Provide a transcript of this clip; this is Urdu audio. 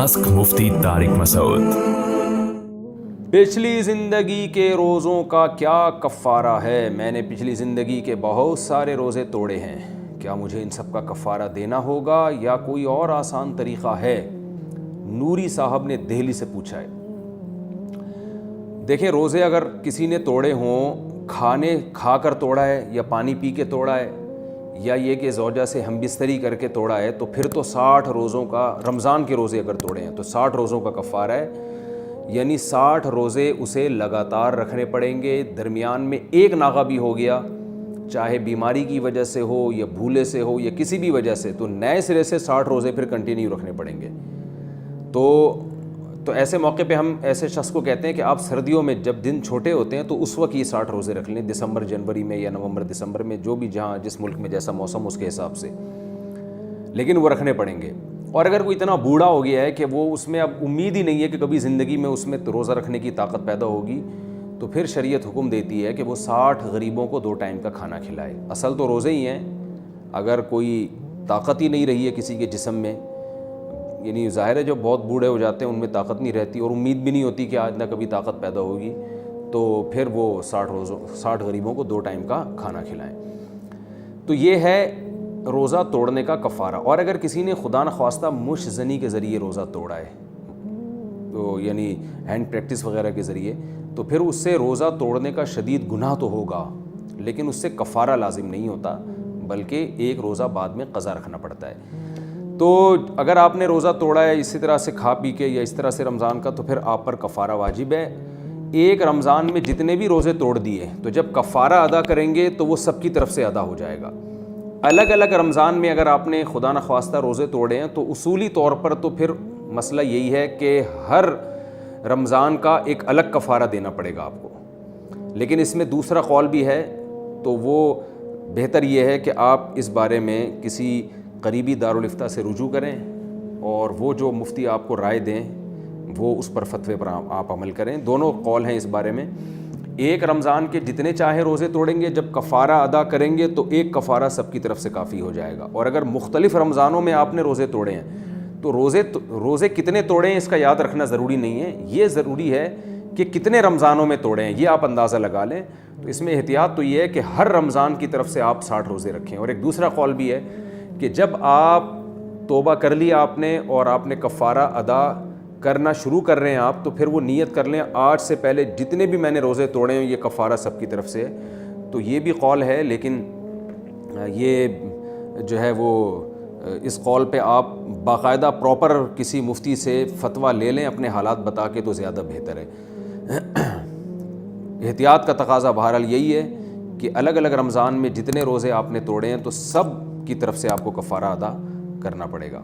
آسک مفتی طارق مسعود۔ پچھلی زندگی کے روزوں کا کیا کفارہ ہے؟ میں نے پچھلی زندگی کے بہت سارے روزے توڑے ہیں، کیا مجھے ان سب کا کفارہ دینا ہوگا یا کوئی اور آسان طریقہ ہے؟ نوری صاحب نے دہلی سے پوچھا ہے۔ دیکھیں، روزے اگر کسی نے توڑے ہوں، کھا کر توڑا ہے یا پانی پی کے توڑا ہے یا یہ کہ زوجہ سے ہم بستری کر کے توڑا ہے، تو پھر تو 60 روزوں کا، رمضان کے روزے اگر توڑے ہیں تو 60 روزوں کا کفارہ ہے، یعنی 60 روزے اسے لگاتار رکھنے پڑیں گے۔ درمیان میں ایک ناغہ بھی ہو گیا، چاہے بیماری کی وجہ سے ہو یا بھولے سے ہو یا کسی بھی وجہ سے، تو نئے سرے سے 60 روزے پھر کنٹینیو رکھنے پڑیں گے۔ تو ایسے موقع پہ ہم ایسے شخص کو کہتے ہیں کہ آپ سردیوں میں جب دن چھوٹے ہوتے ہیں تو اس وقت یہ 60 روزے رکھ لیں، دسمبر جنوری میں یا نومبر دسمبر میں، جو بھی جہاں جس ملک میں جیسا موسم اس کے حساب سے، لیکن وہ رکھنے پڑیں گے۔ اور اگر کوئی اتنا بوڑھا ہو گیا ہے کہ وہ اس میں اب امید ہی نہیں ہے کہ کبھی زندگی میں اس میں روزہ رکھنے کی طاقت پیدا ہوگی، تو پھر شریعت حکم دیتی ہے کہ وہ 60 غریبوں کو 2 ٹائم کا کھانا کھلائے۔ اصل تو روزے ہی ہیں، اگر کوئی طاقت ہی نہیں رہی ہے کسی کے جسم میں، یعنی ظاہر ہے جو بہت بوڑھے ہو جاتے ہیں ان میں طاقت نہیں رہتی اور امید بھی نہیں ہوتی کہ آج نہ کبھی طاقت پیدا ہوگی، تو پھر وہ 60 غریبوں کو 2 ٹائم کا کھانا کھلائیں۔ تو یہ ہے روزہ توڑنے کا کفارہ۔ اور اگر کسی نے خدا نخواستہ مش زنی کے ذریعے روزہ توڑا ہے، تو یعنی ہینڈ پریکٹس وغیرہ کے ذریعے، تو پھر اس سے روزہ توڑنے کا شدید گناہ تو ہوگا، لیکن اس سے کفارہ لازم نہیں ہوتا، بلکہ ایک روزہ بعد میں قضا رکھنا پڑتا ہے۔ تو اگر آپ نے روزہ توڑا ہے اسی طرح سے کھا پی کے یا اس طرح سے رمضان کا، تو پھر آپ پر کفارہ واجب ہے۔ ایک رمضان میں جتنے بھی روزے توڑ دیے، تو جب کفارہ ادا کریں گے تو وہ سب کی طرف سے ادا ہو جائے گا۔ الگ الگ رمضان میں اگر آپ نے خدا نخواستہ روزے توڑے ہیں تو اصولی طور پر تو پھر مسئلہ یہی ہے کہ ہر رمضان کا ایک الگ کفارہ دینا پڑے گا آپ کو۔ لیکن اس میں دوسرا قول بھی ہے، تو وہ بہتر یہ ہے کہ آپ اس بارے میں کسی قریبی دارالافتاء سے رجوع کریں اور وہ جو مفتی آپ کو رائے دیں وہ اس پر فتوے پر آپ عمل کریں۔ دونوں قول ہیں اس بارے میں۔ ایک رمضان کے جتنے چاہے روزے توڑیں گے، جب کفارہ ادا کریں گے تو ایک کفارہ سب کی طرف سے کافی ہو جائے گا۔ اور اگر مختلف رمضانوں میں آپ نے روزے توڑے ہیں تو روزے کتنے توڑے ہیں اس کا یاد رکھنا ضروری نہیں ہے، یہ ضروری ہے کہ کتنے رمضانوں میں توڑے ہیں، یہ آپ اندازہ لگا لیں۔ تو اس میں احتیاط تو یہ ہے کہ ہر رمضان کی طرف سے آپ 60 روزے رکھیں۔ اور ایک دوسرا قول بھی ہے کہ جب آپ توبہ کر لیا آپ نے اور آپ نے کفارہ ادا کرنا شروع کر رہے ہیں آپ، تو پھر وہ نیت کر لیں آج سے پہلے جتنے بھی میں نے روزے توڑے ہیں یہ کفارہ سب کی طرف سے ہے۔ تو یہ بھی قول ہے، لیکن یہ جو ہے وہ اس قول پہ آپ باقاعدہ پراپر کسی مفتی سے فتویٰ لے لیں اپنے حالات بتا کے، تو زیادہ بہتر ہے۔ احتیاط کا تقاضا بہرحال یہی ہے کہ الگ الگ رمضان میں جتنے روزے آپ نے توڑے ہیں تو سب کی طرف سے آپ کو کفارہ ادا کرنا پڑے گا۔